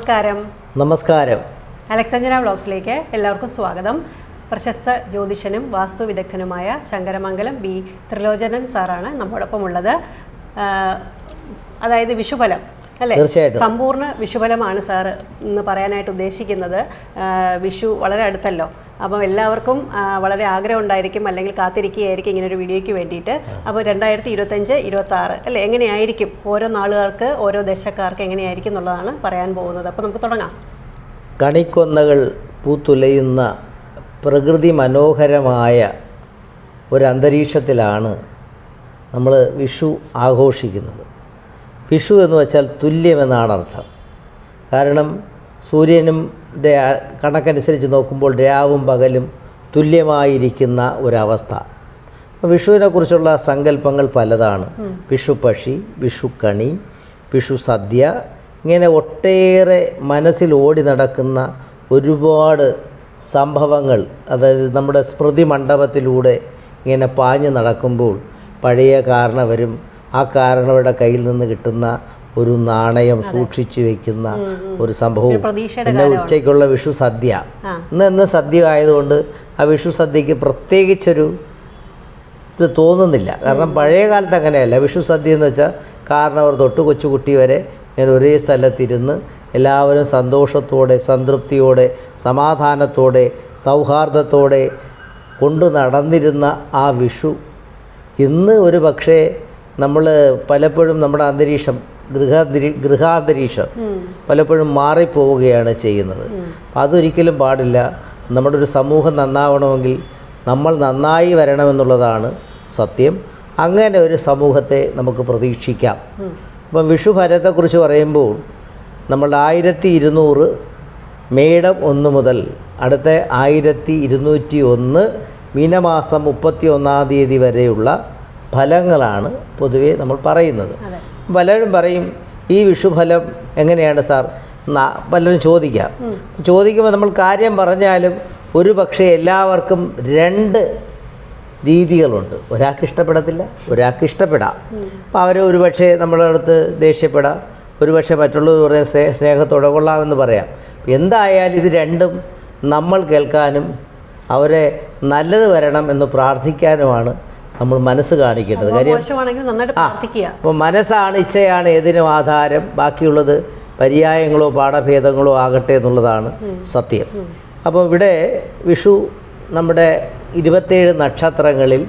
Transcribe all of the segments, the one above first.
നമസ്കാരം. നമസ്കാരം. അലക്സാഞ്ചന വ്ളോഗ്സിലേക്ക് എല്ലാവർക്കും സ്വാഗതം. പ്രശസ്ത ജ്യോതിഷനും വാസ്തുവിദഗ്ധനുമായ ശങ്കരമംഗലം ബി ത്രിലോചനൻ സാറാണ് നമ്മോടൊപ്പം ഉള്ളത്. അതായത് വിഷുഫലം അല്ലേ, സമ്പൂർണ്ണ വിഷുഫലമാണ് സാറ് ഇന്ന് പറയാനായിട്ട് ഉദ്ദേശിക്കുന്നത്. വിഷു വളരെ അടുത്തല്ലോ, അപ്പം എല്ലാവർക്കും വളരെ ആഗ്രഹം ഉണ്ടായിരിക്കും, അല്ലെങ്കിൽ കാത്തിരിക്കുകയായിരിക്കും ഇങ്ങനൊരു വീഡിയോയ്ക്ക് വേണ്ടിയിട്ട്. അപ്പോൾ 2025-26 അല്ലേ, എങ്ങനെയായിരിക്കും ഓരോ നാളുകാർക്ക് ഓരോ ദശക്കാർക്ക് എങ്ങനെയായിരിക്കും എന്നുള്ളതാണ് പറയാൻ പോകുന്നത്. അപ്പോൾ നമുക്ക് തുടങ്ങാം. കണിക്കൊന്നകൾ പൂത്തുലയുന്ന പ്രകൃതി മനോഹരമായ ഒരു അന്തരീക്ഷത്തിലാണ് നമ്മൾ വിഷു ആഘോഷിക്കുന്നത്. വിഷു എന്ന് വെച്ചാൽ തുല്യമെന്നാണ് അർത്ഥം. കാരണം സൂര്യനും കണക്കനുസരിച്ച് നോക്കുമ്പോൾ രാവും പകലും തുല്യമായിരിക്കുന്ന ഒരവസ്ഥ. വിഷുവിനെക്കുറിച്ചുള്ള സങ്കല്പങ്ങൾ പലതാണ്. വിഷുപക്ഷി, വിഷുക്കണി, വിഷു സദ്യ, ഇങ്ങനെ ഒട്ടേറെ മനസ്സിൽ ഓടി നടക്കുന്ന ഒരുപാട് സംഭവങ്ങൾ, അതായത് നമ്മുടെ സ്മൃതി മണ്ഡപത്തിലൂടെ ഇങ്ങനെ പാഞ്ഞു നടക്കുമ്പോൾ പഴയ കാരണവരും ആ കാരണവരുടെ കയ്യിൽ നിന്ന് കിട്ടുന്ന ഒരു നാണയം സൂക്ഷിച്ചു വയ്ക്കുന്ന ഒരു സംഭവവും, പിന്നെ ഉച്ചയ്ക്കുള്ള വിഷു സദ്യ. ഇന്ന് സദ്യ ആയതുകൊണ്ട് ആ വിഷു സദ്യക്ക് പ്രത്യേകിച്ചൊരു ഇത് തോന്നുന്നില്ല. കാരണം പഴയ കാലത്ത് അങ്ങനെയല്ല. വിഷു സദ്യ എന്ന് വെച്ചാൽ കാരണവർ തൊട്ട് കൊച്ചുകുട്ടി വരെ ഇങ്ങനെ ഒരേ സ്ഥലത്തിരുന്ന് എല്ലാവരും സന്തോഷത്തോടെ, സംതൃപ്തിയോടെ, സമാധാനത്തോടെ, സൗഹാർദ്ദത്തോടെ കൊണ്ടു നടന്നിരുന്ന ആ വിഷു ഇന്ന് ഒരു പക്ഷേ നമ്മൾ പലപ്പോഴും നമ്മുടെ അന്തരീക്ഷം, ഗൃഹാന്തരീക്ഷം പലപ്പോഴും മാറിപ്പോവുകയാണ് ചെയ്യുന്നത്. അതൊരിക്കലും പാടില്ല. നമ്മുടെ ഒരു സമൂഹം നന്നാവണമെങ്കിൽ നമ്മൾ നന്നായി വരണമെന്നുള്ളതാണ് സത്യം. അങ്ങനെ ഒരു സമൂഹത്തെ നമുക്ക് പ്രതീക്ഷിക്കാം. അപ്പം വിഷുഫലത്തെക്കുറിച്ച് പറയുമ്പോൾ നമ്മൾ 1200 മേടം 1 മുതൽ അടുത്ത 1201 മീനമാസം 31-ാം തീയതി വരെയുള്ള ഫലങ്ങളാണ് പൊതുവേ നമ്മൾ പറയുന്നത്. പലരും പറയും ഈ വിഷുഫലം എങ്ങനെയാണ് സാർ, പലരും ചോദിക്കുമ്പോൾ നമ്മൾ കാര്യം പറഞ്ഞാലും ഒരു പക്ഷേ എല്ലാവർക്കും 2 രീതികളുണ്ട്. ഒരാൾക്ക് ഇഷ്ടപ്പെടത്തില്ല, ഒരാൾക്ക് ഇഷ്ടപ്പെടാം. അപ്പോൾ അവർ ഒരുപക്ഷെ നമ്മളെ അടുത്ത് ദേഷ്യപ്പെടാം, ഒരുപക്ഷെ മറ്റുള്ളവർ പറയാൻ സ്നേഹത്തോടെ കൊള്ളാമെന്ന് പറയാം. എന്തായാലും ഇത് രണ്ടും നമ്മൾ കേൾക്കാനും അവരെ നല്ലത് വരണം എന്ന് പ്രാർത്ഥിക്കാനുമാണ് നമ്മൾ മനസ്സ് കാണിക്കേണ്ടത്. കാര്യം അപ്പോൾ മനസ്സാണ്, ഇച്ഛയാണ് ഏതിനും ആധാരം. ബാക്കിയുള്ളത് പര്യായങ്ങളോ പാഠഭേദങ്ങളോ ആകട്ടെ എന്നുള്ളതാണ് സത്യം. അപ്പോൾ ഇവിടെ വിഷു നമ്മുടെ 27 നക്ഷത്രങ്ങളിൽ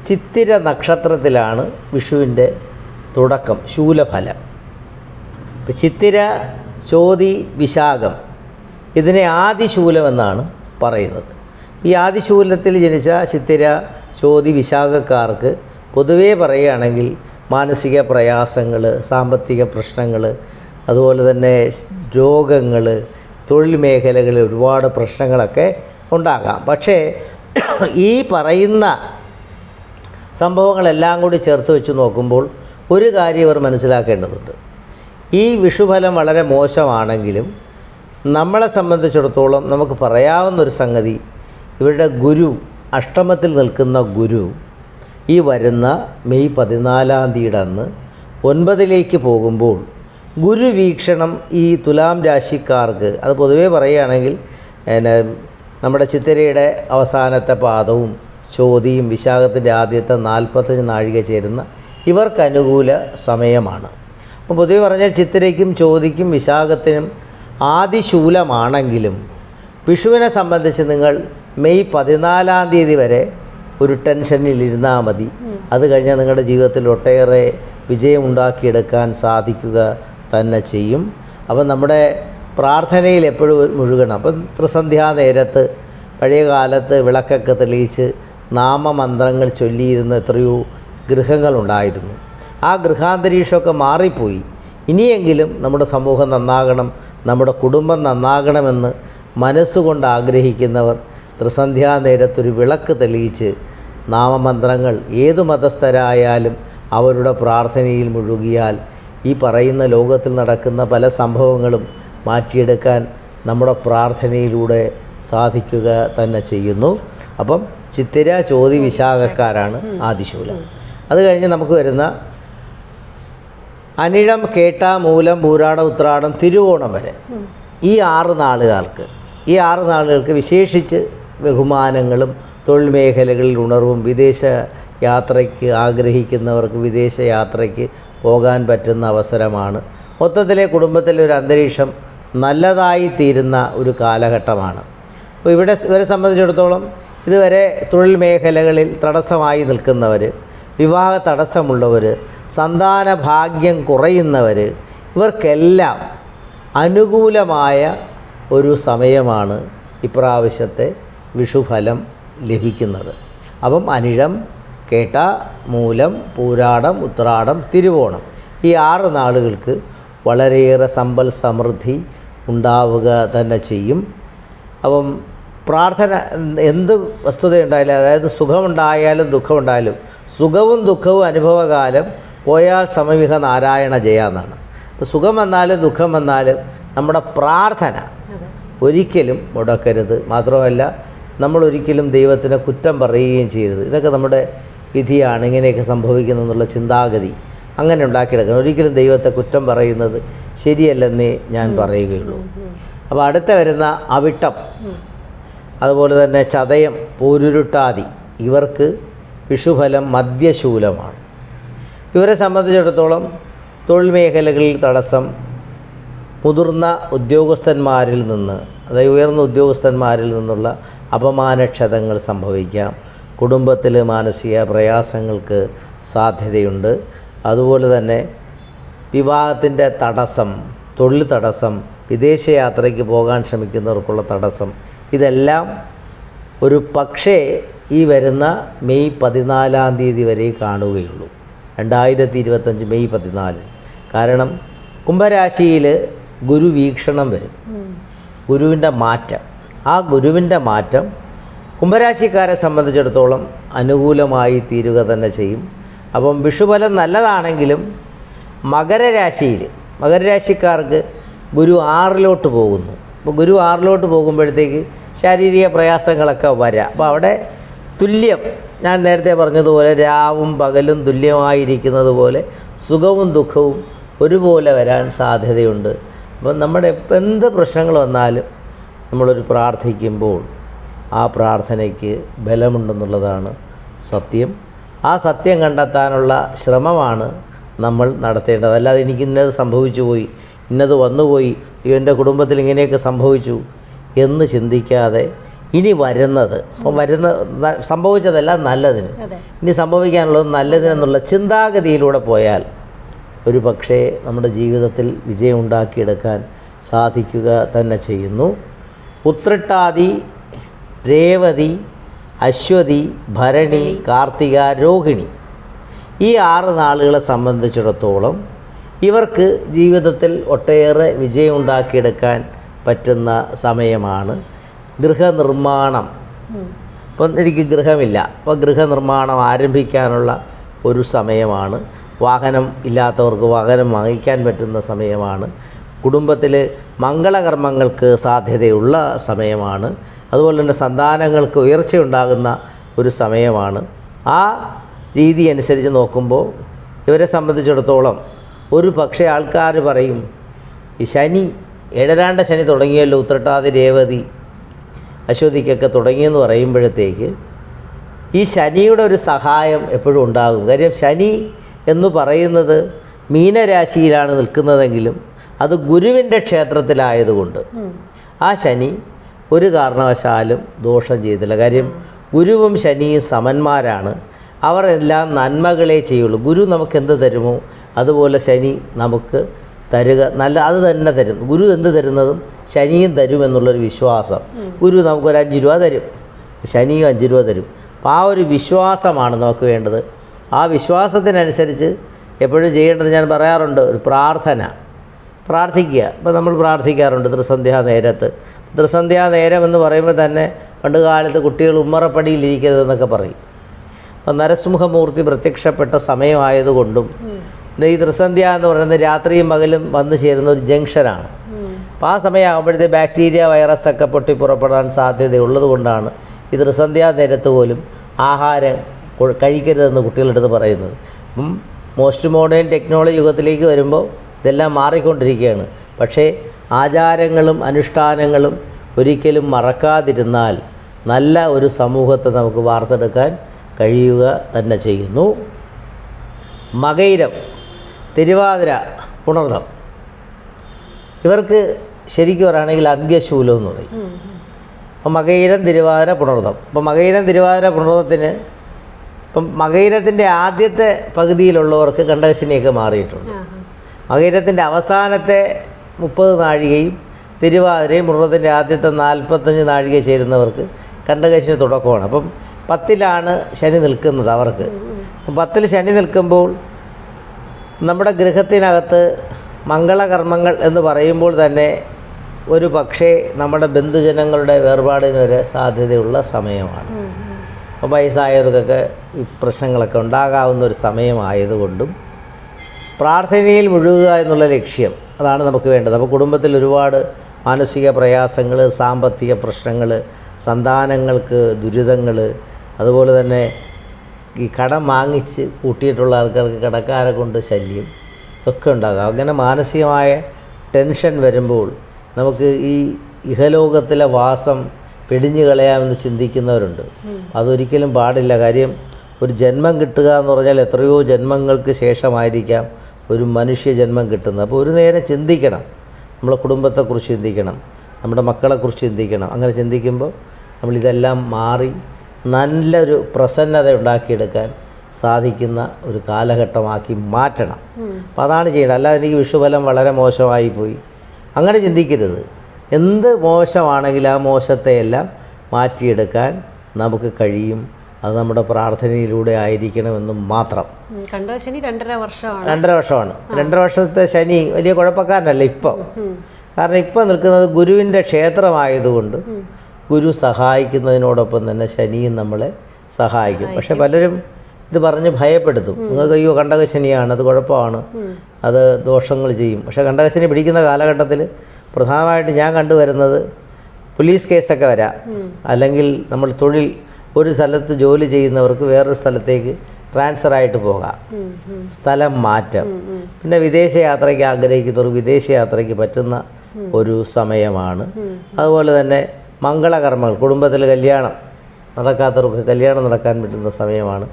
ചിത്തിര നക്ഷത്രത്തിലാണ് വിഷുവിൻ്റെ തുടക്കം, ശൂലഫലം. ഇപ്പം ചിത്തിര, ചോതി, വിശാഖം, ഇതിനെ ആദിശൂലം എന്നാണ് പറയുന്നത്. ഈ ആദിശൂലത്തിൽ ജനിച്ച ചിത്തിര, ചോതി, വിശാഖക്കാർക്ക് പൊതുവേ പറയുകയാണെങ്കിൽ മാനസിക പ്രയാസങ്ങൾ, സാമ്പത്തിക പ്രശ്നങ്ങൾ, അതുപോലെ തന്നെ രോഗങ്ങൾ, തൊഴിൽ മേഖലകളിൽ ഒരുപാട് പ്രശ്നങ്ങളൊക്കെ ഉണ്ടാകാം. പക്ഷേ ഈ പറയുന്ന സംഭവങ്ങളെല്ലാം കൂടി ചേർത്ത് വെച്ച് നോക്കുമ്പോൾ ഒരു കാര്യം അവർ മനസ്സിലാക്കേണ്ടതുണ്ട്. ഈ വിഷുഫലം വളരെ മോശമാണെങ്കിലും നമ്മളെ സംബന്ധിച്ചിടത്തോളം നമുക്ക് പറയാവുന്നൊരു സംഗതി, ഇവരുടെ ഗുരു, അഷ്ടമത്തിൽ നിൽക്കുന്ന ഗുരു ഈ വരുന്ന മെയ് 14-ാം തീയതി അന്ന് 9-ലേക്ക് പോകുമ്പോൾ ഗുരുവീക്ഷണം ഈ തുലാം രാശിക്കാർക്ക്, അത് പൊതുവേ പറയുകയാണെങ്കിൽ നമ്മുടെ ചിത്തിരയുടെ അവസാനത്തെ പാദവും ചോതിയും വിശാഖത്തിൻ്റെ ആദ്യത്തെ 45 നാഴിക ചേരുന്ന ഇവർക്ക് അനുകൂല സമയമാണ്. അപ്പോൾ പൊതുവെ പറഞ്ഞാൽ ചിത്തിരയ്ക്കും ചോതിക്കും വിശാഖത്തിനും ആദിശൂലമാണെങ്കിലും വിഷുവിനെ സംബന്ധിച്ച് നിങ്ങൾ മെയ് 14-ാം തീയതി വരെ ഒരു ടെൻഷനിലിരുന്നാൽ മതി. അത് കഴിഞ്ഞാൽ നിങ്ങളുടെ ജീവിതത്തിൽ ഒട്ടേറെ വിജയമുണ്ടാക്കിയെടുക്കാൻ സാധിക്കുക തന്നെ ചെയ്യും. അപ്പം നമ്മുടെ പ്രാർത്ഥനയിൽ എപ്പോഴും മുഴുകണം. അപ്പം ത്രിസന്ധ്യാ നേരത്ത് പഴയ കാലത്ത് വിളക്കൊക്കെ തെളിയിച്ച് നാമമന്ത്രങ്ങൾ ചൊല്ലിയിരുന്ന എത്രയോ ഗൃഹങ്ങളുണ്ടായിരുന്നു. ആ ഗൃഹാന്തരീക്ഷമൊക്കെ മാറിപ്പോയി. ഇനിയെങ്കിലും നമ്മുടെ സമൂഹം നന്നാകണം, നമ്മുടെ കുടുംബം നന്നാകണമെന്ന് മനസ്സുകൊണ്ട് ആഗ്രഹിക്കുന്നവർ ത്രിസന്ധ്യാ നേരത്തൊരു വിളക്ക് തെളിയിച്ച് നാമമന്ത്രങ്ങൾ, ഏതു മതസ്ഥരായാലും അവരുടെ പ്രാർത്ഥനയിൽ മുഴുകിയാൽ ഈ പറയുന്ന ലോകത്തിൽ നടക്കുന്ന പല സംഭവങ്ങളും മാറ്റിയെടുക്കാൻ നമ്മുടെ പ്രാർത്ഥനയിലൂടെ സാധിക്കുക തന്നെ ചെയ്യുന്നു. അപ്പം ചിത്തിര, ചോതി, വിശാഖക്കാരാണ് ആദിശൂലം. അത് കഴിഞ്ഞ് നമുക്ക് വരുന്ന അനിഴം, കേട്ട, മൂലം, പൂരാടം, ഉത്രാടം, തിരുവോണം വരെ ഈ 6 നാളുകൾക്ക് വിശേഷിച്ച് ബഹുമാനങ്ങളും തൊഴിൽ മേഖലകളിൽ ഉണർവും വിദേശ യാത്രയ്ക്ക് ആഗ്രഹിക്കുന്നവർക്ക് വിദേശ യാത്രയ്ക്ക് പോകാൻ പറ്റുന്ന അവസരമാണ്. മൊത്തത്തിലെ കുടുംബത്തിലെ ഒരു അന്തരീക്ഷം നല്ലതായി തീരുന്ന ഒരു കാലഘട്ടമാണ്. അപ്പോൾ ഇവരെ സംബന്ധിച്ചിടത്തോളം ഇതുവരെ തൊഴിൽ മേഖലകളിൽ തടസ്സമായി നിൽക്കുന്നവർ, വിവാഹ തടസ്സമുള്ളവർ, സന്താന ഭാഗ്യം കുറയുന്നവർ, ഇവർക്കെല്ലാം അനുകൂലമായ ഒരു സമയമാണ് ഇപ്രാവശ്യത്തെ വിഷുഫലം ലഭിക്കുന്നത്. അപ്പം അനിഴം, കേട്ട, മൂലം, പൂരാടം, ഉത്രാടം, തിരുവോണം ഈ 6 നാളുകൾക്ക് വളരെയേറെ സമ്പൽ സമൃദ്ധി ഉണ്ടാവുക തന്നെ ചെയ്യും. അപ്പം പ്രാർത്ഥന എന്ത് വസ്തുതയുണ്ടായാലും, അതായത് സുഖമുണ്ടായാലും ദുഃഖമുണ്ടായാലും സുഖവും ദുഃഖവും അനുഭവകാലം പോയാൽ സമവിഹ നാരായണ ജയ എന്നാണ്. അപ്പോൾ സുഖം വന്നാലും ദുഃഖം വന്നാലും നമ്മുടെ പ്രാർത്ഥന ഒരിക്കലും മുടക്കരുത്. മാത്രമല്ല നമ്മളൊരിക്കലും ദൈവത്തിനെ കുറ്റം പറയുകയും ചെയ്യരുത്. ഇതൊക്കെ നമ്മുടെ വിധിയാണ്, ഇങ്ങനെയൊക്കെ സംഭവിക്കുന്നെന്നുള്ള ചിന്താഗതി അങ്ങനെ ഉണ്ടാക്കിയെടുക്കണം. ഒരിക്കലും ദൈവത്തെ കുറ്റം പറയുന്നത് ശരിയല്ലെന്നേ ഞാൻ പറയുകയുള്ളൂ. അപ്പോൾ അടുത്ത വരുന്ന അവിട്ടം, അതുപോലെ തന്നെ ചതയം, പൂരുരുട്ടാതി ഇവർക്ക് വിഷുഫലം മദ്യശൂലമാണ്. ഇവരെ സംബന്ധിച്ചിടത്തോളം തൊഴിൽ മേഖലകളിൽ തടസ്സം, മുതിർന്ന ഉദ്യോഗസ്ഥന്മാരിൽ നിന്ന്, അതായത് ഉയർന്ന ഉദ്യോഗസ്ഥന്മാരിൽ നിന്നുള്ള അപമാനക്ഷതങ്ങൾ സംഭവിക്കാം. കുടുംബത്തിൽ മാനസിക പ്രയാസങ്ങൾക്ക് സാധ്യതയുണ്ട്. അതുപോലെ തന്നെ വിവാഹത്തിൻ്റെ തടസ്സം, തൊഴിൽ തടസ്സം, വിദേശയാത്രയ്ക്ക് പോകാൻ ശ്രമിക്കുന്നവർക്കുള്ള തടസ്സം, ഇതെല്ലാം ഒരു പക്ഷേ ഈ വരുന്ന മെയ് 14-ാം തീയതി വരെ കാണുകയുള്ളൂ, 2025 മെയ് 14. കാരണം കുംഭരാശിയിൽ ഗുരു വീക്ഷണം വരും, ഗുരുവിൻ്റെ മാറ്റം. ആ ഗുരുവിൻ്റെ മാറ്റം കുംഭരാശിക്കാരെ സംബന്ധിച്ചിടത്തോളം അനുകൂലമായി തീരുക തന്നെ ചെയ്യും. അപ്പം വിഷുഫലം നല്ലതാണെങ്കിലും മകരരാശിക്കാർക്ക് ഗുരു 6-ലോട്ട് പോകുന്നു. അപ്പോൾ ഗുരു 6-ലോട്ട് പോകുമ്പോഴത്തേക്ക് ശാരീരിക പ്രയാസങ്ങളൊക്കെ വരാം. അപ്പോൾ അവിടെ തുല്യം, ഞാൻ നേരത്തെ പറഞ്ഞതുപോലെ രാവും പകലും തുല്യമായിരിക്കുന്നത് പോലെ സുഖവും ദുഃഖവും ഒരുപോലെ വരാൻ സാധ്യതയുണ്ട്. അപ്പം നമ്മുടെ എന്ത് പ്രശ്നങ്ങൾ വന്നാലും നമ്മളൊരു പ്രാർത്ഥിക്കുമ്പോൾ ആ പ്രാർത്ഥനയ്ക്ക് ബലമുണ്ടെന്നുള്ളതാണ് സത്യം. ആ സത്യം കണ്ടെത്താനുള്ള ശ്രമമാണ് നമ്മൾ നടത്തേണ്ടത്. അല്ലാതെ എനിക്ക് ഇന്നത് സംഭവിച്ചു പോയി, ഇന്നത് വന്നുപോയി, എൻ്റെ കുടുംബത്തിൽ ഇങ്ങനെയൊക്കെ സംഭവിച്ചു എന്ന് ചിന്തിക്കാതെ ഇനി സംഭവിച്ചതെല്ലാം നല്ലതിന്, ഇനി സംഭവിക്കാനുള്ളത് നല്ലതിനെന്നുള്ള ചിന്താഗതിയിലൂടെ പോയാൽ ഒരു പക്ഷേ നമ്മുടെ ജീവിതത്തിൽ വിജയം ഉണ്ടാക്കിയെടുക്കാൻ സാധിക്കുക തന്നെ ചെയ്യുന്നു. ഉത്രട്ടാതി, രേവതി, അശ്വതി, ഭരണി, കാർത്തിക, രോഹിണി ഈ 6 നാളുകളെ സംബന്ധിച്ചിടത്തോളം ഇവർക്ക് ജീവിതത്തിൽ ഒട്ടേറെ വിജയം ഉണ്ടാക്കിയെടുക്കാൻ പറ്റുന്ന സമയമാണ്. ഗൃഹനിർമ്മാണം, ഇപ്പം എനിക്ക് ഗൃഹമില്ല, അപ്പോൾ ഗൃഹനിർമ്മാണം ആരംഭിക്കാനുള്ള ഒരു സമയമാണ്. വാഹനം ഇല്ലാത്തവർക്ക് വാഹനം വാങ്ങിക്കാൻ പറ്റുന്ന സമയമാണ്. കുടുംബത്തിൽ മംഗളകർമ്മങ്ങൾക്ക് സാധ്യതയുള്ള സമയമാണ്. അതുപോലെ തന്നെ സന്താനങ്ങൾക്ക് ഉയർച്ചയുണ്ടാകുന്ന ഒരു സമയമാണ്. ആ രീതി അനുസരിച്ച് നോക്കുമ്പോൾ ഇവരെ സംബന്ധിച്ചിടത്തോളം ഒരു പക്ഷേ ആൾക്കാർ പറയും, ഈ ശനി 7-ാണ്ട ശനി തുടങ്ങിയല്ലോ, ഉത്രട്ടാതി, രേവതി, അശ്വതിക്കൊക്കെ തുടങ്ങിയെന്ന് പറയുമ്പോഴത്തേക്ക് ഈ ശനിയുടെ ഒരു സഹായം എപ്പോഴും ഉണ്ടാകും. കാര്യം ശനി എന്ന് പറയുന്നത് മീനരാശിയിലാണ് നിൽക്കുന്നതെങ്കിലും അത് ഗുരുവിൻ്റെ ക്ഷേത്രത്തിലായതുകൊണ്ട് ആ ശനി ഒരു കാരണവശാലും ദോഷം ചെയ്തില്ല. കാര്യം ഗുരുവും ശനിയും സമന്മാരാണ്. അവർ എല്ലാം നന്മകളെ ചെയ്യുള്ളൂ. ഗുരു നമുക്ക് എന്ത് തരുമോ അതുപോലെ ശനി നമുക്ക് തരുക, അത് തന്നെ തരും. ഗുരു എന്ത് തരുന്നതും ശനിയും തരുമെന്നുള്ളൊരു വിശ്വാസം. ഗുരു നമുക്കൊരു 5 രൂപ തരും, ശനിയും 5 രൂപ തരും. അപ്പോൾ ആ ഒരു വിശ്വാസമാണ് നമുക്ക് വേണ്ടത്. ആ വിശ്വാസത്തിനനുസരിച്ച് എപ്പോഴും ചെയ്യേണ്ടത് ഞാൻ പറയാറുണ്ട്, ഒരു പ്രാർത്ഥിക്കുക. ഇപ്പോൾ നമ്മൾ പ്രാർത്ഥിക്കാറുണ്ട് ത്രിസന്ധ്യാനേരം എന്ന് പറയുമ്പോൾ തന്നെ പണ്ട് കാലത്ത് കുട്ടികൾ ഉമ്മറപ്പടിയിലിരിക്കരുതെന്നൊക്കെ പറയും. അപ്പോൾ നരസിംഹമൂർത്തി പ്രത്യക്ഷപ്പെട്ട സമയമായതുകൊണ്ടും ഈ ത്രിസന്ധ്യ എന്ന് പറയുന്നത് രാത്രിയും പകലും വന്നു ചേരുന്ന ഒരു ജംഗ്ഷനാണ്. അപ്പോൾ ആ സമയമാകുമ്പോഴത്തെ ബാക്ടീരിയ, വൈറസൊക്കെ പൊട്ടിപ്പുറപ്പെടാൻ സാധ്യതയുള്ളത് കൊണ്ടാണ് ഈ ത്രിസന്ധ്യാ നേരത്ത് പോലും ആഹാരം കഴിക്കരുതെന്ന് കുട്ടികളുടെ അടുത്ത് പറയുന്നത്. അപ്പം മോസ്റ്റ് മോഡേൺ ടെക്നോളജി യുഗത്തിലേക്ക് വരുമ്പോൾ ഇതെല്ലാം മാറിക്കൊണ്ടിരിക്കുകയാണ്. പക്ഷേ ആചാരങ്ങളും അനുഷ്ഠാനങ്ങളും ഒരിക്കലും മറക്കാതിരുന്നാൽ നല്ല ഒരു സമൂഹത്തെ നമുക്ക് വാർത്തെടുക്കാൻ കഴിയുക തന്നെ ചെയ്യുന്നു. മകയിരം, തിരുവാതിര, പുണർദം ഇവർക്ക് ശരിക്കും പറയുകയാണെങ്കിൽ അന്ത്യശൂലം എന്ന് പറയും. അപ്പം മകയിരം, തിരുവാതിര, പുണർദം. അപ്പം മകയിരം, തിരുവാതിര, പുണർദത്തിന് ഇപ്പം മകയിരത്തിൻ്റെ ആദ്യത്തെ പകുതിയിലുള്ളവർക്ക് കണ്ടകശനിയൊക്കെ മാറിയിട്ടുണ്ട്. മകയിരത്തിൻ്റെ അവസാനത്തെ 30 നാഴികയും തിരുവാതിരയും പുണർദത്തിൻ്റെ ആദ്യത്തെ 45 നാഴിക ചേരുന്നവർക്ക് കണ്ടകശനി തുടക്കമാണ്. അപ്പം 10ലാണ് ശനി നിൽക്കുന്നത് അവർക്ക്. 10ൽ ശനി നിൽക്കുമ്പോൾ നമ്മുടെ ഗൃഹത്തിനകത്ത് മംഗളകർമ്മങ്ങൾ എന്ന് പറയുമ്പോൾ തന്നെ ഒരു പക്ഷേ നമ്മുടെ ബന്ധുജനങ്ങളുടെ വേർപാടിന് വരെ സാധ്യതയുള്ള സമയമാണ്. അപ്പോൾ വയസ്സായവർക്കൊക്കെ ഈ പ്രശ്നങ്ങളൊക്കെ ഉണ്ടാകാവുന്ന ഒരു സമയമായതുകൊണ്ടും പ്രാർത്ഥനയിൽ മുഴുകുക എന്നുള്ള ലക്ഷ്യം അതാണ് നമുക്ക് വേണ്ടത്. അപ്പോൾ കുടുംബത്തിൽ ഒരുപാട് മാനസിക പ്രയാസങ്ങൾ, സാമ്പത്തിക പ്രശ്നങ്ങൾ, സന്താനങ്ങൾക്ക് ദുരിതങ്ങൾ, അതുപോലെ തന്നെ ഈ കടം വാങ്ങിച്ച് കൂട്ടിയിട്ടുള്ള ആൾക്കാർക്ക് കടക്കാരെ കൊണ്ട് ശല്യം ഒക്കെ ഉണ്ടാകാം. അങ്ങനെ മാനസികമായ ടെൻഷൻ വരുമ്പോൾ നമുക്ക് ഈ ഇഹലോകത്തിലെ വാസം പിടിഞ്ഞു കളയാമെന്ന് ചിന്തിക്കുന്നവരുണ്ട്. അതൊരിക്കലും പാടില്ല. കാര്യം ഒരു ജന്മം കിട്ടുക എന്ന് പറഞ്ഞാൽ എത്രയോ ജന്മങ്ങൾക്ക് ശേഷമായിരിക്കാം ഒരു മനുഷ്യ ജന്മം കിട്ടുന്നത്. അപ്പോൾ ഒരു നേരം ചിന്തിക്കണം, നമ്മളെ കുടുംബത്തെക്കുറിച്ച് ചിന്തിക്കണം, നമ്മുടെ മക്കളെക്കുറിച്ച് ചിന്തിക്കണം. അങ്ങനെ ചിന്തിക്കുമ്പോൾ നമ്മളിതെല്ലാം മാറി നല്ലൊരു പ്രസന്നത ഉണ്ടാക്കിയെടുക്കാൻ സാധിക്കുന്ന ഒരു കാലഘട്ടമാക്കി മാറ്റണം. അപ്പോൾ അതാണ് ചെയ്യേണ്ടത്. അല്ലാതെ എനിക്ക് വിഷുഫലം വളരെ മോശമായിപ്പോയി അങ്ങനെ ചിന്തിക്കരുത്. എന്ത് മോശമാണെങ്കിലും ആ മോശത്തെയെല്ലാം മാറ്റിയെടുക്കാൻ നമുക്ക് കഴിയും. അത് നമ്മുടെ പ്രാർത്ഥനയിലൂടെ ആയിരിക്കണമെന്നും മാത്രം. കണ്ടകശനി 2.5 വർഷമാണ്. 2.5 വർഷമാണ്. 2.5 വർഷത്തെ ശനി വലിയ കുഴപ്പക്കാരനല്ല ഇപ്പം. കാരണം ഇപ്പം നിൽക്കുന്നത് ഗുരുവിൻ്റെ ക്ഷേത്രമായതുകൊണ്ട് ഗുരു സഹായിക്കുന്നതിനോടൊപ്പം തന്നെ ശനിയും നമ്മളെ സഹായിക്കും. പക്ഷെ പലരും ഇത് പറഞ്ഞ് ഭയപ്പെടുത്തും. നിങ്ങൾക്ക് അയ്യോ കണ്ടകശനിയാണ്, അത് കുഴപ്പമാണ്, അത് ദോഷങ്ങൾ ചെയ്യും. പക്ഷേ കണ്ടകശനി പിടിക്കുന്ന കാലഘട്ടത്തിൽ പ്രധാനമായിട്ട് ഞാൻ കണ്ടുവരുന്നത് പോലീസ് കേസൊക്കെ വരാം, അല്ലെങ്കിൽ നമ്മൾ തൊഴിൽ ഒരു സ്ഥലത്ത് ജോലി ചെയ്യുന്നവർക്ക് വേറൊരു സ്ഥലത്തേക്ക് ട്രാൻസ്ഫർ ആയിട്ട് പോകാം, സ്ഥലം മാറ്റം, പിന്നെ വിദേശയാത്രയ്ക്ക് ആഗ്രഹിക്കുന്നവർക്ക് വിദേശയാത്രയ്ക്ക് പറ്റുന്ന ഒരു സമയമാണ്. അതുപോലെ തന്നെ മംഗളകർമ്മങ്ങൾ, കുടുംബത്തിൽ കല്യാണം നടക്കാത്തവർക്ക് കല്യാണം നടക്കാൻ പറ്റുന്ന സമയമാണ്.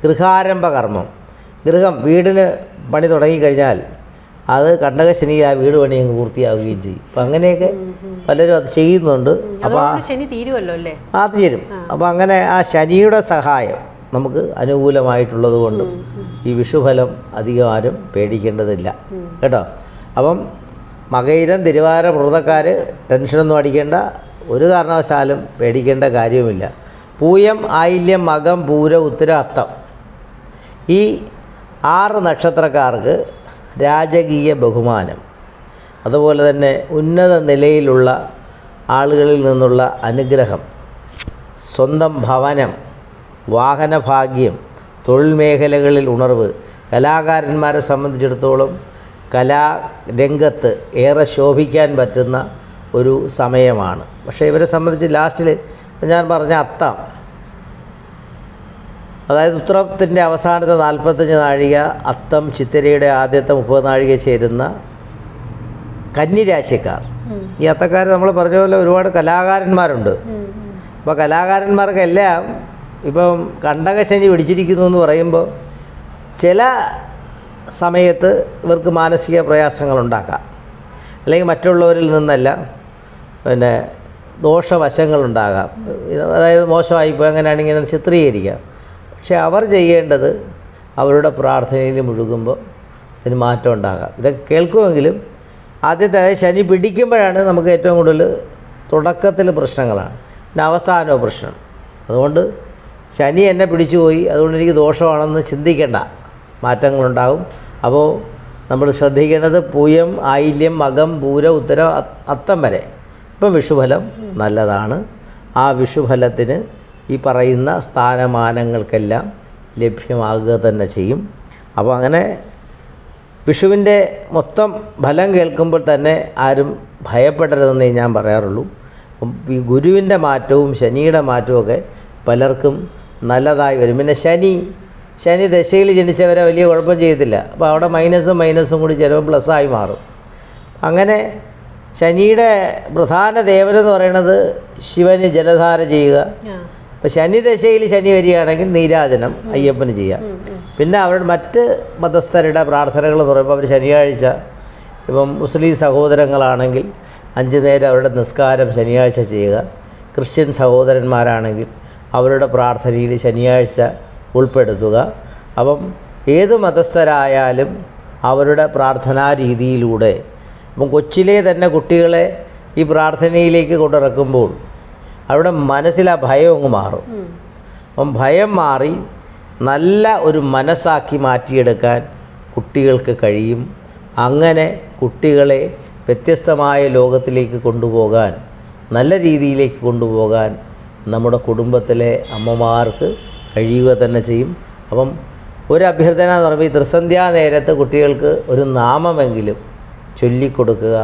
ഗൃഹാരംഭ കർമ്മം, ഗൃഹം വീടിന് പണി തുടങ്ങിക്കഴിഞ്ഞാൽ അത് കണ്ടകശനി ആ വീട് പണി അങ്ങ് പൂർത്തിയാവുകയും ചെയ്യും. അപ്പം അങ്ങനെയൊക്കെ പലരും അത് ചെയ്യുന്നുണ്ട്. അപ്പോൾ ശനി തീരുമല്ലോ അല്ലേ? അത് ചേരും. അപ്പോൾ അങ്ങനെ ആ ശനിയുടെ സഹായം നമുക്ക് അനുകൂലമായിട്ടുള്ളത് കൊണ്ടും ഈ വിഷുഫലം അധികം ആരും പേടിക്കേണ്ടതില്ല കേട്ടോ. അപ്പം മകയിരം, തിരുവാതിര, പുണർദക്കാർ ടെൻഷനൊന്നും അടിക്കേണ്ട, ഒരു കാരണവശാലും പേടിക്കേണ്ട കാര്യവുമില്ല. പൂയം, ആയില്യം, മകം, പൂരം, ഉത്തരം, അത്തം ഈ 6 നക്ഷത്രക്കാർക്ക് രാജകീയ ബഹുമാനം, അതുപോലെ തന്നെ ഉന്നത നിലയിലുള്ള ആളുകളിൽ നിന്നുള്ള അനുഗ്രഹം, സ്വന്തം ഭവനം, വാഹനഭാഗ്യം, തൊഴിൽ മേഖലകളിൽ ഉണർവ്, കലാകാരന്മാരെ സംബന്ധിച്ചിടത്തോളം കലാരംഗത്ത് ഏറെ ശോഭിക്കാൻ പറ്റുന്ന ഒരു സമയമാണ്. പക്ഷേ ഇവരെ സംബന്ധിച്ച് ലാസ്റ്റിൽ ഞാൻ പറഞ്ഞ അത്തം, അതായത് ഉത്തരത്തിൻ്റെ അവസാനത്തെ 45 നാഴിക, അത്തം ചിത്തിരയുടെ ആദ്യത്തെ 30 നാഴിക ചേരുന്ന കന്നിരാശിക്കാർ. ഈ അത്തക്കാർ നമ്മൾ പറഞ്ഞ പോലെ ഒരുപാട് കലാകാരന്മാരുണ്ട്. അപ്പോൾ കലാകാരന്മാർക്കെല്ലാം ഇപ്പം കണ്ടകശനി പിടിച്ചിരിക്കുന്നു എന്ന് പറയുമ്പോൾ ചില സമയത്ത് ഇവർക്ക് മാനസിക പ്രയാസങ്ങളുണ്ടാക്കാം, അല്ലെങ്കിൽ മറ്റുള്ളവരിൽ നിന്നെല്ലാം പിന്നെ ദോഷവശങ്ങളുണ്ടാകാം. അതായത് മോശമായിപ്പോൾ അങ്ങനെയാണെങ്കിൽ ഇങ്ങനെ ചിത്രീകരിക്കാം. പക്ഷെ അവർ ചെയ്യേണ്ടത് അവരുടെ പ്രാർത്ഥനയിൽ മുഴുകുമ്പോൾ ഇതിന് മാറ്റം ഉണ്ടാകാം. ഇതൊക്കെ കേൾക്കുമെങ്കിലും ആദ്യത്തെ ശനി പിടിക്കുമ്പോഴാണ് നമുക്ക് ഏറ്റവും കൂടുതൽ തുടക്കത്തിൽ പ്രശ്നങ്ങളാണ്, പിന്നെ അവസാനവും പ്രശ്നം. അതുകൊണ്ട് ശനി എന്നെ പിടിച്ചുപോയി അതുകൊണ്ട് എനിക്ക് ദോഷമാണെന്ന് ചിന്തിക്കേണ്ട, മാറ്റങ്ങളുണ്ടാകും. അപ്പോൾ നമ്മൾ ശ്രദ്ധിക്കേണ്ടത് പൂയം, ആയില്യം, മകം, പൂരം, ഉത്തരം, അത്തം വരെ ഇപ്പം വിഷുഫലം നല്ലതാണ്. ആ വിഷുഫലത്തിന് ഈ പറയുന്ന സ്ഥാനമാനങ്ങൾക്കെല്ലാം ലഭ്യമാകുക തന്നെ ചെയ്യും. അപ്പോൾ അങ്ങനെ വിഷുവിൻ്റെ മൊത്തം ഫലം കേൾക്കുമ്പോൾ തന്നെ ആരും ഭയപ്പെടരുതെന്നേ ഞാൻ പറയാറുള്ളൂ. ഈ ഗുരുവിൻ്റെ മാറ്റവും ശനിയുടെ മാറ്റവും ഒക്കെ പലർക്കും നല്ലതായി വരും. പിന്നെ ശനി ശനി ദശയിൽ ജനിച്ചവരെ വലിയ കുഴപ്പം ചെയ്യത്തില്ല. അപ്പോൾ അവിടെ മൈനസും കൂടി ചിലപ്പോൾ പ്ലസ്സായി മാറും. അങ്ങനെ ശനിയുടെ പ്രധാന ദേവനെന്ന് പറയുന്നത് ശിവന് ജലധാര ചെയ്യുക. അപ്പോൾ ശനി ദശയിൽ ശനി വരികയാണെങ്കിൽ നീരാജനം അയ്യപ്പന് ചെയ്യാം. പിന്നെ അവരുടെ മറ്റ് മതസ്ഥരുടെ പ്രാർത്ഥനകൾ എന്ന് പറയുമ്പോൾ അവർ ശനിയാഴ്ച, ഇപ്പം മുസ്ലിം സഹോദരങ്ങളാണെങ്കിൽ 5 നേരം അവരുടെ നിസ്കാരം ശനിയാഴ്ച ചെയ്യുക. ക്രിസ്ത്യൻ സഹോദരന്മാരാണെങ്കിൽ അവരുടെ പ്രാർത്ഥനയിൽ ശനിയാഴ്ച ഉൾപ്പെടുത്തുക. അപ്പം ഏത് മതസ്ഥരായാലും അവരുടെ പ്രാർത്ഥനാ രീതിയിലൂടെ, അപ്പം കൊച്ചിലെ തന്നെ കുട്ടികളെ ഈ പ്രാർത്ഥനയിലേക്ക് കൊണ്ടിറക്കുമ്പോൾ അവരുടെ മനസ്സിൽ ആ ഭയം അങ്ങ് മാറും. അപ്പം ഭയം മാറി നല്ല ഒരു മനസ്സാക്കി മാറ്റിയെടുക്കാൻ കുട്ടികൾക്ക് കഴിയും. അങ്ങനെ കുട്ടികളെ വ്യത്യസ്തമായ ലോകത്തിലേക്ക് കൊണ്ടുപോകാൻ, നല്ല രീതിയിലേക്ക് കൊണ്ടുപോകാൻ നമ്മുടെ കുടുംബത്തിലെ അമ്മമാർക്ക് കഴിയുക തന്നെ ചെയ്യും. അപ്പം ഒരു അഭ്യർത്ഥന എന്ന് പറയുമ്പോൾ ഈ ത്രിസന്ധ്യാ നേരത്ത് കുട്ടികൾക്ക് ഒരു നാമമെങ്കിലും ചൊല്ലിക്കൊടുക്കുക,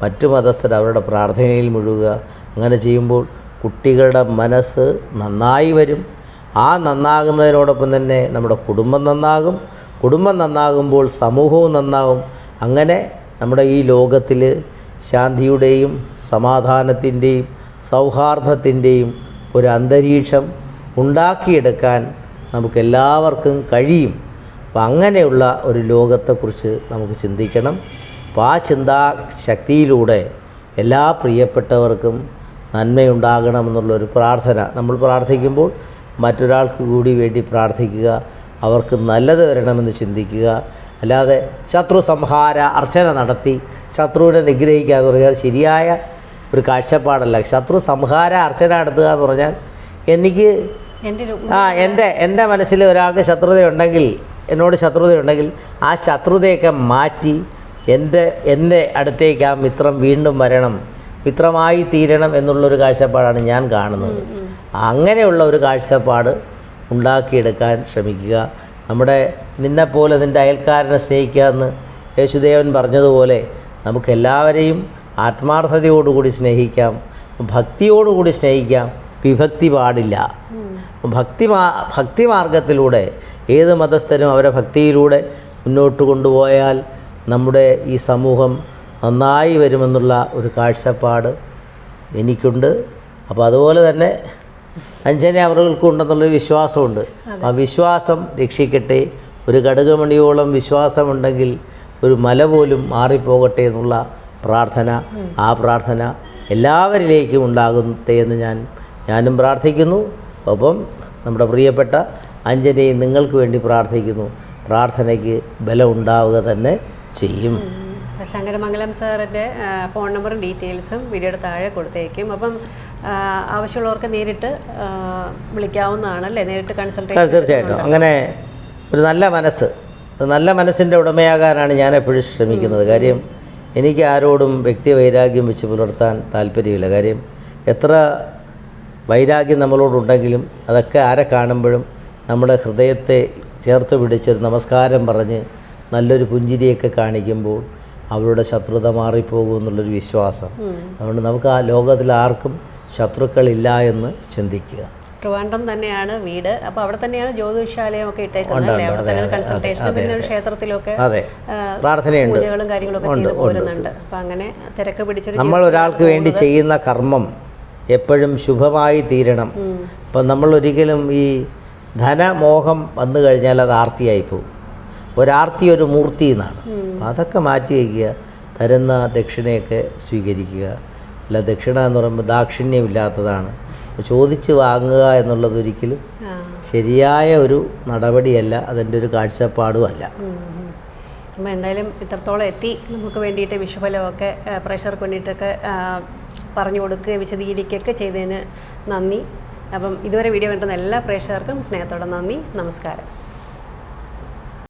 മറ്റു മതസ്ഥർ അവരുടെ പ്രാർത്ഥനയിൽ മുഴുകുക. അങ്ങനെ ചെയ്യുമ്പോൾ കുട്ടികളുടെ മനസ്സ് നന്നായി വരും. ആ നന്നാകുന്നതിനോടൊപ്പം തന്നെ നമ്മുടെ കുടുംബം നന്നാകും. കുടുംബം നന്നാകുമ്പോൾ സമൂഹവും നന്നാകും. അങ്ങനെ നമ്മുടെ ഈ ലോകത്തിൽ ശാന്തിയുടെയും സമാധാനത്തിൻ്റെയും സൗഹാർദ്ദത്തിൻ്റെയും ഒരു അന്തരീക്ഷം ഉണ്ടാക്കിയെടുക്കാൻ നമുക്കെല്ലാവർക്കും കഴിയും. അപ്പം അങ്ങനെയുള്ള ഒരു ലോകത്തെക്കുറിച്ച് നമുക്ക് ചിന്തിക്കണം. അപ്പോൾ ആ ചിന്താശക്തിയിലൂടെ എല്ലാ പ്രിയപ്പെട്ടവർക്കും നന്മയുണ്ടാകണമെന്നുള്ളൊരു പ്രാർത്ഥന നമ്മൾ പ്രാർത്ഥിക്കുമ്പോൾ മറ്റൊരാൾക്ക് കൂടി വേണ്ടി പ്രാർത്ഥിക്കുക, അവർക്ക് നല്ലത് വരണമെന്ന് ചിന്തിക്കുക. അല്ലാതെ ശത്രു സംഹാര അർച്ചന നടത്തി ശത്രുവിനെ നിഗ്രഹിക്കുക എന്ന് പറഞ്ഞാൽ ശരിയായ ഒരു കാഴ്ചപ്പാടല്ല. ശത്രു സംഹാര അർച്ചന നടത്തുക എന്ന് പറഞ്ഞാൽ എനിക്ക് എൻ്റെ മനസ്സിൽ ഒരാൾക്ക് ശത്രുതയുണ്ടെങ്കിൽ, എന്നോട് ശത്രുതയുണ്ടെങ്കിൽ ആ ശത്രുതയൊക്കെ മാറ്റി എൻ്റെ അടുത്തേക്ക് ആ മിത്രം വീണ്ടും വരണം, മിത്രമായി തീരണം എന്നുള്ളൊരു കാഴ്ചപ്പാടാണ് ഞാൻ കാണുന്നത്. അങ്ങനെയുള്ള ഒരു കാഴ്ചപ്പാട് ഉണ്ടാക്കിയെടുക്കാൻ ശ്രമിക്കുക. നിന്നെപ്പോലെ നിൻ്റെ അയൽക്കാരനെ സ്നേഹിക്കുക എന്ന് യേശുദേവൻ പറഞ്ഞതുപോലെ നമുക്കെല്ലാവരെയും ആത്മാർത്ഥതയോടുകൂടി സ്നേഹിക്കാം, ഭക്തിയോടുകൂടി സ്നേഹിക്കാം. വിഭക്തി പാടില്ല. ഭക്തിമാർഗത്തിലൂടെ ഏത് മതസ്ഥരും അവരെ ഭക്തിയിലൂടെ മുന്നോട്ട് കൊണ്ടുപോയാൽ നമ്മുടെ ഈ സമൂഹം നന്നായി വരുമെന്നുള്ള ഒരു കാഴ്ചപ്പാട് എനിക്കുണ്ട്. അപ്പോൾ അതുപോലെ തന്നെ അഞ്ജന അവർക്കും ഉണ്ടെന്നുള്ളൊരു വിശ്വാസമുണ്ട്. ആ വിശ്വാസം രക്ഷിക്കട്ടെ. ഒരു കടുകുമണിയോളം വിശ്വാസമുണ്ടെങ്കിൽ ഒരു മല പോലും മാറിപ്പോകട്ടെ എന്നുള്ള പ്രാർത്ഥന, ആ പ്രാർത്ഥന എല്ലാവരിലേക്കും ഉണ്ടാകട്ടെ എന്ന് ഞാനും പ്രാർത്ഥിക്കുന്നു. ഒപ്പം നമ്മുടെ പ്രിയപ്പെട്ട അഞ്ജനയും നിങ്ങൾക്ക് വേണ്ടി പ്രാർത്ഥിക്കുന്നു. പ്രാർത്ഥനയ്ക്ക് ബലം ഉണ്ടാവുക തന്നെ ചെയ്യും. ശങ്കരമംഗലം സാറിൻ്റെ ഫോൺ നമ്പറും ഡീറ്റെയിൽസും വീഡിയോയുടെ താഴെ കൊടുത്തേക്കും. അപ്പം ആവശ്യമുള്ളവർക്ക് നേരിട്ട് വിളിക്കാവുന്നതാണല്ലേ, നേരിട്ട് കൺസൾട്ടേഷൻ? തീർച്ചയായിട്ടും. അങ്ങനെ ഒരു നല്ല മനസ്സിൻ്റെ ഉടമയാകാനാണ് ഞാൻ എപ്പോഴും ശ്രമിക്കുന്നത്. കാര്യം എനിക്ക് ആരോടും വ്യക്തി വൈരാഗ്യം വെച്ച് പുലർത്താൻ താല്പര്യമില്ല. കാര്യം എത്ര വൈരാഗ്യം നമ്മളോടുണ്ടെങ്കിലും അതൊക്കെ ആരെ കാണുമ്പോഴും നമ്മുടെ ഹൃദയത്തെ ചേർത്ത് പിടിച്ചൊരു നമസ്കാരം പറഞ്ഞ് നല്ലൊരു പുഞ്ചിരിയൊക്കെ കാണിക്കുമ്പോൾ അവരുടെ ശത്രുത മാറിപ്പോകും എന്നുള്ളൊരു വിശ്വാസം. അതുകൊണ്ട് നമുക്ക് ആ ലോകത്തിൽ ആർക്കും ശത്രുക്കളില്ല എന്ന് ചിന്തിക്കുക. ട്രിവാൻഡ്രം തന്നെയാണ് വീട്. അപ്പോൾ അവിടെ തന്നെയാണ് ജ്യോതിഷാലയം ഒക്കെ ഇട്ടേക്കുന്നത്. ക്ഷേത്രത്തിലൊക്കെ പ്രാർത്ഥനയുണ്ട്, പൂജകളും കാര്യങ്ങളൊക്കെ ചെയ്തു പോരുന്നുണ്ട്. അപ്പം അങ്ങനെ തിരക്ക് പിടിച്ചൊരു നമ്മൾ ഒരാൾക്ക് വേണ്ടി ചെയ്യുന്ന കർമ്മം എപ്പോഴും ശുഭമായി തീരണം. അപ്പം നമ്മൾ ഒരിക്കലും ഈ ധനമോഹം വന്നു കഴിഞ്ഞാൽ അത് ആർത്തിയായിപ്പോവും. ഒരാർത്തി ഒരു മൂർത്തി എന്നാണ്. അതൊക്കെ മാറ്റി വയ്ക്കുക. തരുന്ന ദക്ഷിണയൊക്കെ സ്വീകരിക്കുക. അല്ല, ദക്ഷിണ എന്ന് പറയുമ്പോൾ ദാക്ഷിണ്യമില്ലാത്തതാണ്. ചോദിച്ച് വാങ്ങുക എന്നുള്ളതൊരിക്കലും ശരിയായ ഒരു നടപടിയല്ല, അതിൻ്റെ ഒരു കാഴ്ചപ്പാടുമല്ല. അപ്പോൾ എന്തായാലും ഇത്രത്തോളം എത്തി നമുക്ക് വേണ്ടിയിട്ട് വിഷുഫലമൊക്കെ പ്രേക്ഷകർക്ക് വേണ്ടിയിട്ടൊക്കെ പറഞ്ഞു കൊടുക്കുകയും വിശദീകരിക്കുകയൊക്കെ ചെയ്തതിന് നന്ദി. അപ്പം ഇതുവരെ വീഡിയോ കണ്ടുന്ന എല്ലാ പ്രേക്ഷകർക്കും സ്നേഹത്തോടെ നന്ദി, നമസ്കാരം.